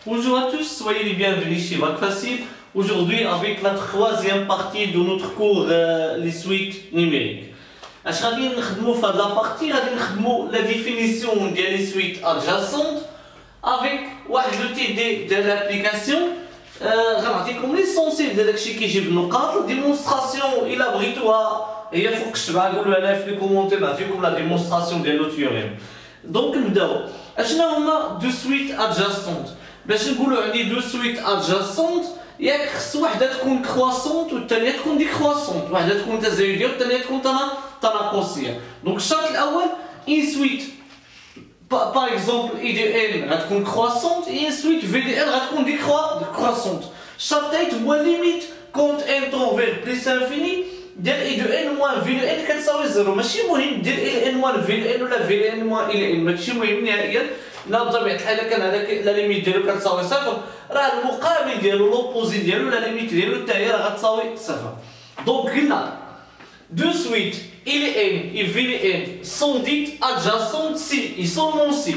Bonjour à tous, soyez les bienvenus chez Bac Facile. Aujourd'hui avec la troisième partie de notre cours les suites numériques. اش غادي نخدموا في هذه لابارتي غادي نخدموا لا ديفينيسيون ديال لي سويت ادجاسونت افيك واحد لو تي دي ديال لابليكاسيون غنعطيكم ليسونسيال ديال داكشي كيجيب النقاط ديمونستراسيون الا بغيتوها هي فوق الشبعه قولوا لنا في لي كومونتير نعطيكم لا ديمونستراسيون ديال لو تيوريم. دونك نبداو. اشنو هما دو سويت ادجاسونت؟ باش نقولوا عندي دو سويت ادجاسونت ياك خص وحده تكون كرواسونت والثانيه تكون ديكرواسونت، وحده تكون تزايديه والثانيه تكون تناقصيه. دونك الشرط الاول ان سويت باغ اكزومبل اي دي ان غتكون كرواسونت ان سويت في دي ان غتكون ديكرواسونت. الشرط الثالث هو ليميت كونت ان طون فير بليس انفيني ديال اي دو ان موان في دو ان كتساوي زيرو. ماشي مهم دير اي ان موان في دو ان ولا في ان موان اي ان، ماشي مهم نهائيا. لا بطبيعه الحال كان هذاك لا ليميت ديالو كتساوي صفر راه المقابل ديالو لوبوزي ديالو لا ليميت ديالو حتى هي راه غتساوي صفر. دونك قلنا دو سويت il n et vn sont dites adjacentes si ils sont non si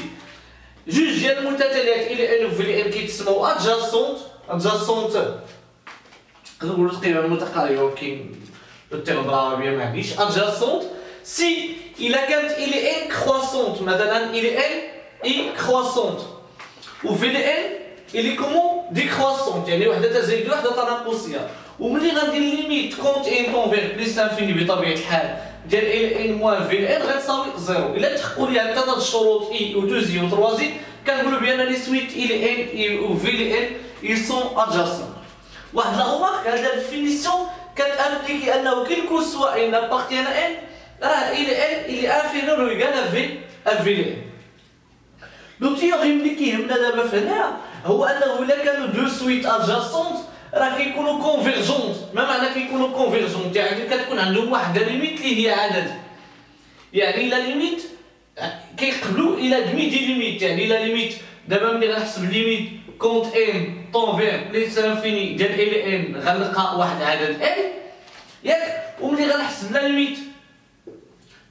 جوج ديال المتتاليات il n و vn كيتسموا adjacente نقدر نقولوا تقريبا متقاربه ولكن التيرم بالعربيه ما عنديش adjacente si الا كانت il n croissante مثلا il n est croissante و vn il est comment décroissante يعني وحده تزايد وحده تناقصيه. وملي غندير ليميت كونت ان طون فير بليس انفيني بطبيعه الحال ديال ال ان موان في ان غتساوي زيرو. الا تحققوا لي هكا هاد الشروط اي و 2 و 3 كنقولوا بان لي سويت ال ان و في ال ان يسون ادجاسون. واحد لا رومارك هاد الديفينيسيون كتامبليكي انه كيلكو سوا ان ابارتيان ان راه ال ان اللي انفيريور و ايكال في ال ان. لو تيوريم اللي كيهمنا دابا في هنا هو انه الا كانوا دو سويت ادجاسونت راه كيكونوا كونفيرجونت. ما معنى كيكونوا كونفيرجونت؟ يعني كتكون عندهم واحد ليميت اللي هي عدد، يعني لا ليميت كيقبلوا الى دمي دي ليميت. يعني لا ليميت دابا ملي غنحسب ليميت كونت ان طون فير بليس انفيني ديال ال ان غنلقى واحد عدد ان ياك، وملي غنحسب لا ليميت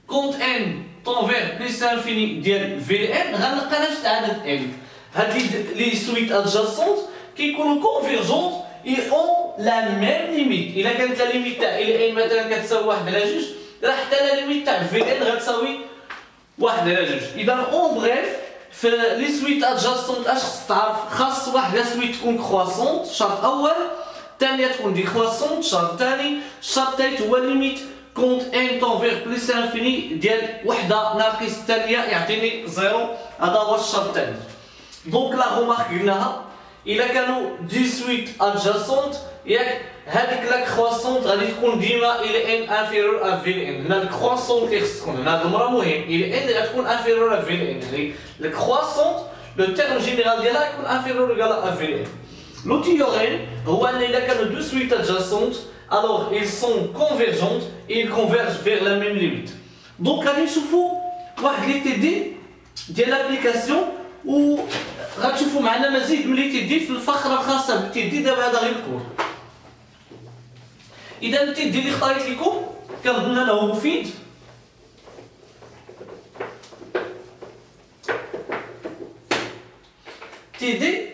كونت ان طون فير بليس انفيني ديال في ان غنلقى نفس العدد ان. هاد لي سويت ادجاسونت كيكونوا كونفيرجونت ils ont la même limite. إلا كانت لا ليميت تاع ال ان مثلا كتساوي 1 على 2 راه حتى لا ليميت تاع في ان غتساوي 1 على 2. إذا اون بريف في لي سويت ادجاسونت اش خص تعرف؟ خاص واحده سويت تكون كرواسونت شرط اول، الثانيه تكون ديكرواسونت شرط ثاني، الشرط الثالث هو ليميت كونت ان طون فيغ بليس انفيني ديال وحده ناقص الثانيه يعطيني زيرو. هذا هو الشرط الثالث. دونك لا رومارك قلناها إلا كانوا دي سويت ادجاسونت ياك هذيك لا كرواسونت غادي تكون ديما الى ان انفيرور ا في ان. هنا الكرواسونت اللي خص تكون هنا المره مهم الى ان غتكون انفيرور ا في ان. يعني الكرواسونت لو تيرم جينيرال ديالها يكون انفيرور ايكال ا في ان. لو تيوريم هو ان الا كانوا دو سويت ادجاسونت alors ils sont convergentes et ils convergent vers la même limite. دونك غادي نشوفوا واحد لي تي دي ديال لابليكاسيون و غتشوفوا معنا مزيد من لي تيدي في الفقره الخاصه بالتيدي. دابا هذا غير الكور. اذا التيدي اللي اختاريت لكم كنظن انه مفيد. تيدي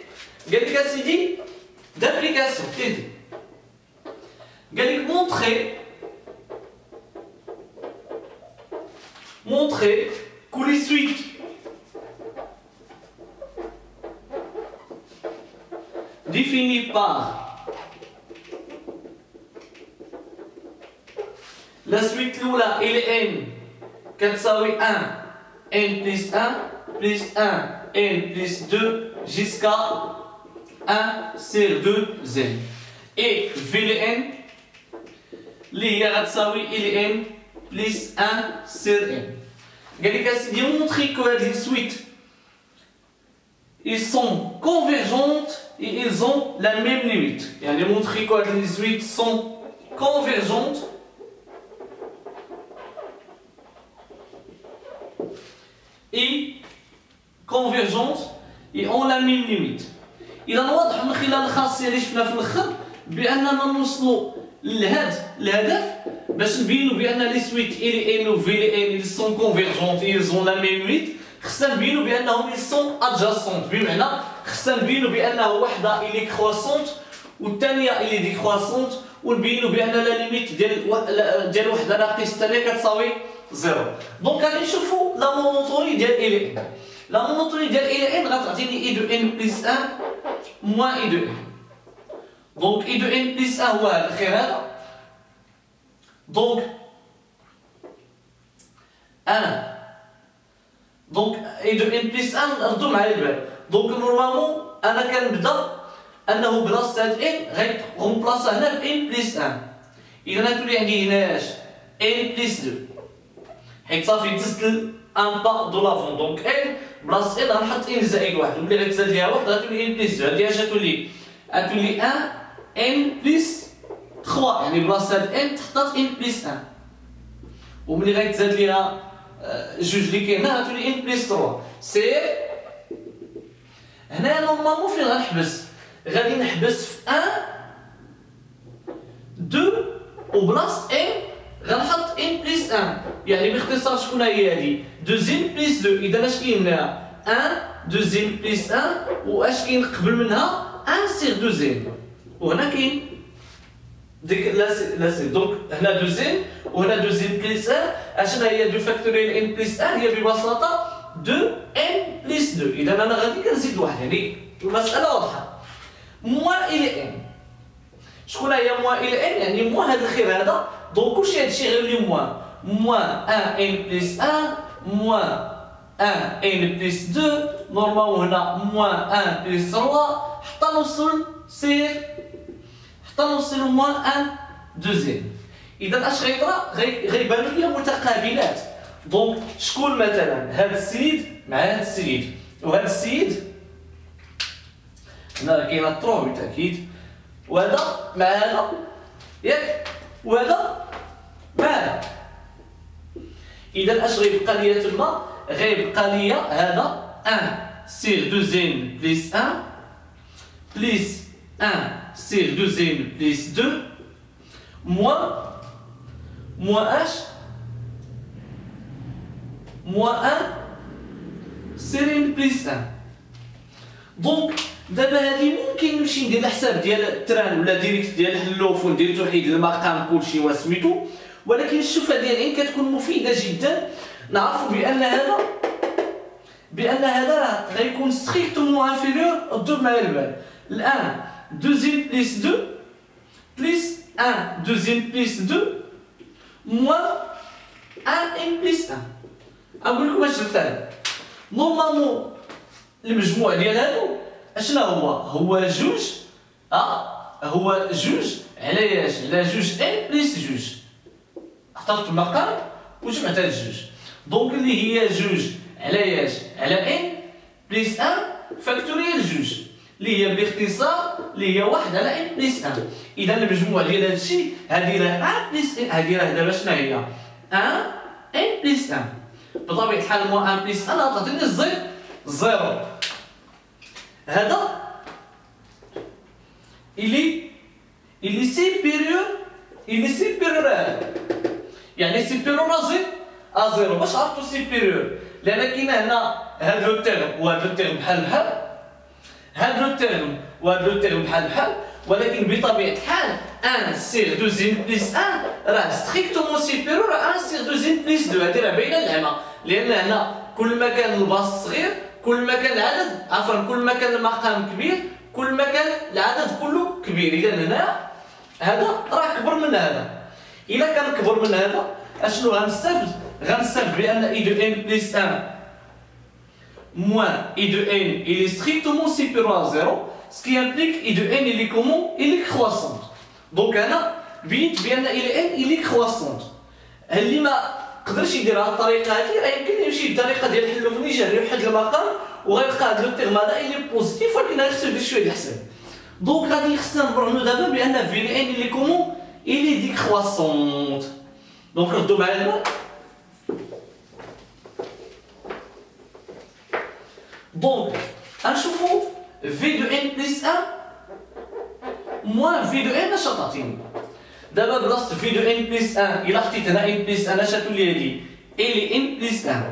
قال لك اسيدي دابليكاسيون تيدي قال لك montrer que les suites défini par la suite l'oula il n كتساوي 1 n plus 1 plus 1 n plus 2 jusqu'à 1 sur 2 z et vn اللي هي غتساوي il n plus 1 sur n. قال لك اسيدي مونطري كو هاد لي سويت ils sont convergentes et ils ont la même limite. يعني montrer que les suites sont convergentes et ont la même limite. إذا واضح من خلال الخاصية اللي شفنا في الآخر بأننا نوصلوا للهدف باش نبينوا بأن لي سويت إل إن و في إل إن ils sont convergentes et ils ont la même limite. خصنا نبينوا بأنهم ils سون ادجاسونت، بمعنى خصنا نبينو بانه وحده الي كرواسونت والثانيه الي ديكرواسونت، ونبينو بان لا ليميت ديال وحده ناقص الثانيه كتساوي زيرو. دونك غادي نشوفو لا مونوتوني ديال الي ان. لا مونوتوني ديال الي ان غتعطيني اي دو ان بلس 1 موان اي دو ان. دونك اي دو ان بلس 1 هو هذا الخير هذا. دونك 1 دونك اي دو ان بلس 1 نردو معايا البال. دونك نورمالمون انا كنبدا انه بلاصه هاد ان غيغومبلاصا هنا ب ان بلس 1. اذا غتولي عندي هنا اش ان بلس 2 حيت صافي دزت ان با دو لافون. دونك ان بلاصه ان غنحط ان زائد 1 وملي غتزاد ليها 1 غتولي ان بلس 2. هادي اش غتولي 1 ان بلس 3 يعني بلاصه هاد ان تحطات ان بلس 1 وملي غيتزاد ليها جوج اللي كاين هنا غتولي ان بلس 3. سير هنا نورمالمون فين غنحبس؟ غادي نحبس في 1 2 وبلاصه ان غنحط ان بلس 1 يعني باختصار شكون هي هادي؟ دوزيام بلس 2. اذا اش كاين هنا 1 دوزيام بلس 1 واش كاين قبل منها 1 سيغ دوزيام وهنا كاين ديك لا سي. دونك هنا دوزيام وهنا دوزيام بلس 1. اشنا هي دو فاكتوريال ان بلس 1 هي ببساطه 2 ان بلس 2. اذا انا غادي كنزيد واحد يعني المساله واضحه. موان الى ان شكون هي موان الى ان؟ يعني موان هذا الخير هذا. دونك كلشي هادشي غيولي موان 1 ان بلس 1 موان 1 ان بلس 2 نورمالمون هنا موان 1 بلس 3 حتى نوصل سير حتى نوصل موان 1 دوزيام. اذا اش غيطرا؟ غيبانو ليا متقابلات. دونك شكون مثلا هاد السيد مع هاد السيد وهاد السيد هنا كاينه طرو بالتاكيد وهذا مع هذا ياك وهذا مع هذا. اذا اش غيبقى ليا تما؟ غيبقى ليا هذا 1 سيغ دوزيام بلس 1 بلس 1 سيغ دوزيام بلس 2 موان اش موان 1 سيرين بلس 1. دونك دابا هادي ممكن نمشي ندير الحساب ديال التران ولا ديريكت ديال اللوف وندير توحيد المقام كلشي وسميتو، ولكن الشوفه ديال العين كتكون مفيده جدا. نعرفوا بان هذا غيكون ستريكتومون انفيريور الدور مع البال. الان دوزيام بلس 2 بلس 1 دوزيام بلس 2 موان 1 ان بلس 1. نقول لكم اش درت. نورمالمون المجموع ديال هادو اشنا هو جوج هو جوج على ياش على جوج ان بلس جوج. اخترت المقام وجمعت هاد الجوج. دونك اللي هي جوج على ياش على ان بلس 1 فاكتوريال جوج اللي هي باختصار اللي هي 1 على ان بلس 1. اذا المجموع ديال هادشي هادي راه 1 بلس ان هادي راه دابا شنو هي 1 ان بلس 1. بطبيعه الحال موان 1 بلس 1 غتعطيني زيرو. هذا اللي سيبيريور هذا يعني سيبيريور زيرو. باش عرفتو سيبيريور؟ لان كاين هنا هاد لو تيرم وهاد لو تيرم بحال هاد لو تيرم وهاد لو تيرم بحال ولكن بطبيعه الحال 1 سيغ دوزيام بلس 1 راه ستريكتومون سيبيريور 1 سيغ دوزيام بلس 2. هادي راه باينه اللعبه لان هنا كل ما كان الباص صغير كل ما كان العدد كل ما كان المقام كبير كل ما كان العدد كله كبير. اذا هنا هذا راه كبر من هذا. الا كان كبر من هذا اشنو غنستافد بان اي دو ان بلس 1 موان اي دو ان il est strictement supérieur à 0 ce qui implique اي دو ان il est comment il est croissante. دونك انا بينت بان il est croissante. اللي ما قدرش يدير هاد الطريقه هادي راه يمكن يمشي بالطريقه ديال الحلو فين يجري يوحد المقام وغيلقى هاد لو تيرم هذا اللي بوزيتيف ولكن غيخصو يدير شويه ديال الحساب. دونك غادي خصنا نبرهنو دابا بان في ان اللي كومون اللي ديكرواسونت. دونك ردوا معايا دابا. دونك غنشوفو في دو ان بلس 1 موان في دو ان اش غتعطيني. دابا بلاصه في دو ان بلس 1 الا حطيت هنا ان بلس 1 اش غتولي هادي الي ان بلس 1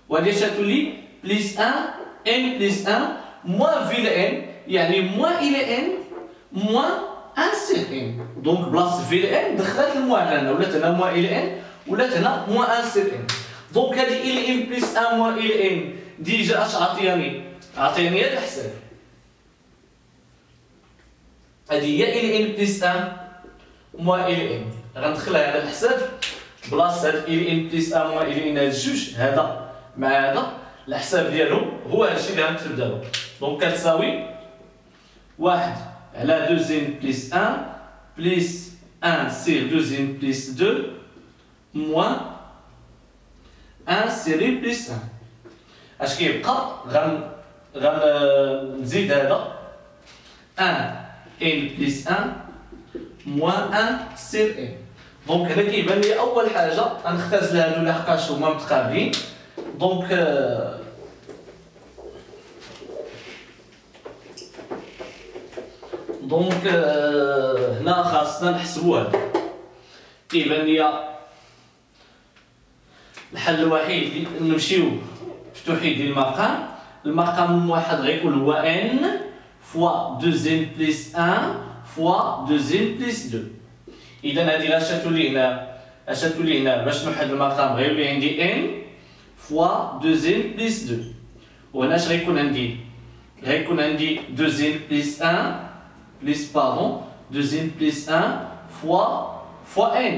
وهادي اش غتولي plus 1, n plus 1, moins v de n, يعني moins il est n, moins 1 sur n. Donc بلاصة v de n دخلت الموان هنا، ولات هنا moins il est n، ولات هنا moins 1 sur n. Donc هذه il est n plus 1 moins il est n ديجا اش عطياني؟ عطياني هذا الحساب. هذه هي il est n plus 1 moins il est n. غندخلها على الحساب بلاصة هاد il est n plus 1 moins il est n، هاد الجوج هذا مع هذا الحساب ديالهم هو هادشي اللي غنكتب دابا. دونك كتساوي 1 على 2n plus 1 plus 1 sur 2n plus 2 moins 1 sur n plus 1. اش كيبقى؟ غنزيد هذا 1 n plus 1 moins 1 sur n. دونك هنا كيبان لي اول حاجه غنختزل هادو لحقاش هما متقابلين. دونك هنا خاصنا نحسبو هذا. كيبان لي الحل الوحيد اللي نمشيو في توحيد المقام. المقام الموحد غيكون هو n فوا 2n بلس 1 فوا 2n بلس 2. اذا هذه اشاتو لي هنا باش نوحد المقام غيولي عندي n فوا 2n بلس 2. وهنا اش غيكون عندي؟ غيكون عندي 2n بلس 1 بلس باردون 2n بلس 1 فوا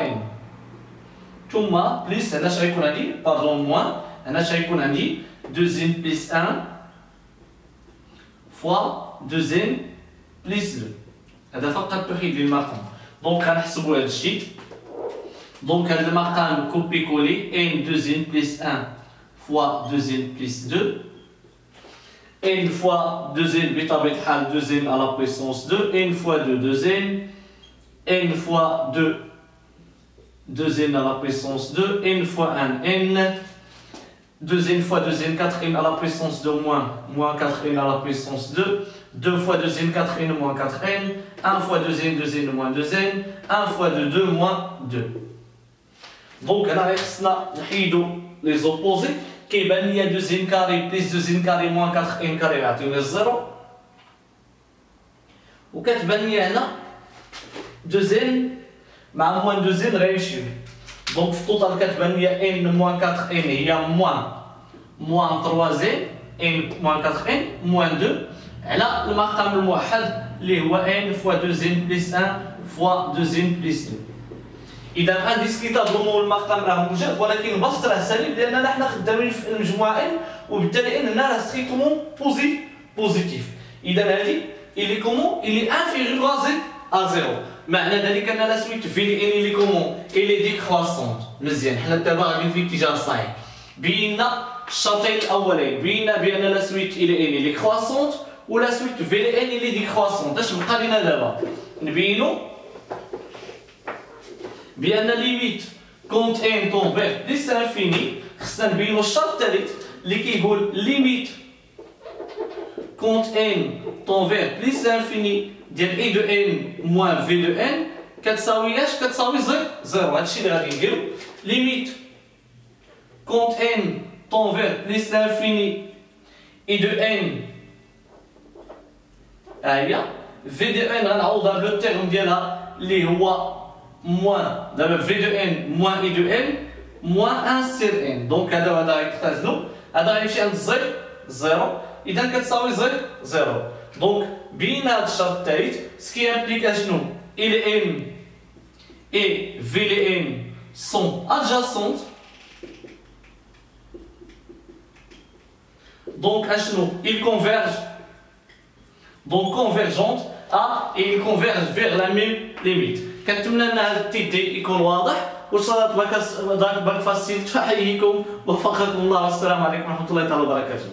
n ثم بلس هنا اش غيكون عندي؟ باردون موان هنا اش غيكون عندي؟ 2n بلس 1 فوا 2n بلس 2. هذا فقط توحيد للمقام. دونك غنحسبوا هذا الشيء. دونك هذا المقام كوبي كولي n 2n بلس 1 فوا 2n بلس 2 n fois 2n بطبيعة الحال 2n à la puissance 2 n fois 2 2n n fois 2 2n à la puissance 2 n fois 1 n 2n fois 2n 4n à la puissance 2 moins 4n à la puissance 2 2 fois 2n 4n moins 4n 1 fois 2n 2n moins 2n 1 fois 2 2 moins 2. Donc هنا خصنا نحيدو les opposés. كيبان ليا 2n كاري بلس 2n كاري موان 4n كاري يعطيوني الزيرو. وكتبان ليا هنا 2n مع موان 2n غيمشيو. دونك في التوتال كتبان ليا n موان 4n هي موان 3n n موان 4n موان 2 على المقام الموحد اللي هو n فوا 2n بلس 1 فوا 2n بلس 2. اذا انديسكيتابلومون المقام راه موجب، ولكن البسط راه سالب لاننا حنا خدامين في المجموعه n وبالتالي n هنا راه ستريكتومون بوزيتيف. اذا هذه اللي كومون اللي انفيريور ا زيرو، معنى ذلك ان لا سويت في لي ان اللي كومون اللي ديكروسونت. مزيان حنا دابا غاديين في الاتجاه الصحيح. بينا الشرطين الاولين، بينا بان لا سويت الى ان اللي كروسونت ولا سويت في لي ان اللي ديكروسونت. اش بقى لنا دابا؟ نبينو بان ليميت كونت ان طون فيغ بليس انفيني. خصنا نبينو الشرط الثالث اللي كيقول ليميت كونت ان طون فيغ بليس انفيني ديال اي دو ان موان في دو ان كتساوي اش؟ كتساوي زيرو. هادشي اللي غادي نديرو. ليميت كونت ان طون فيغ بليس انفيني اي دو ان ها هي في دو ان غنعوضها بلو تيرم ديالها اللي هو موان دابا في دو ان موان اي دو ان موان 1 سير ان. دونك هذا وهذا غيختزلوا، هذا غيمشي عند زيرو. اذا كتساوي زيرو. دونك بين هذا الشرط الثالث سكي امبليكا شنو؟ الى ان اي في لي ان سون ادجاسونت. دونك اشنو؟ il converge donc convergente et il converge vers la même limite. كنتمنى ان هذا التيدي يكون واضح وصلت باك فاسيل. تحييكم وفقكم الله والسلام عليكم ورحمه الله تعالى وبركاته.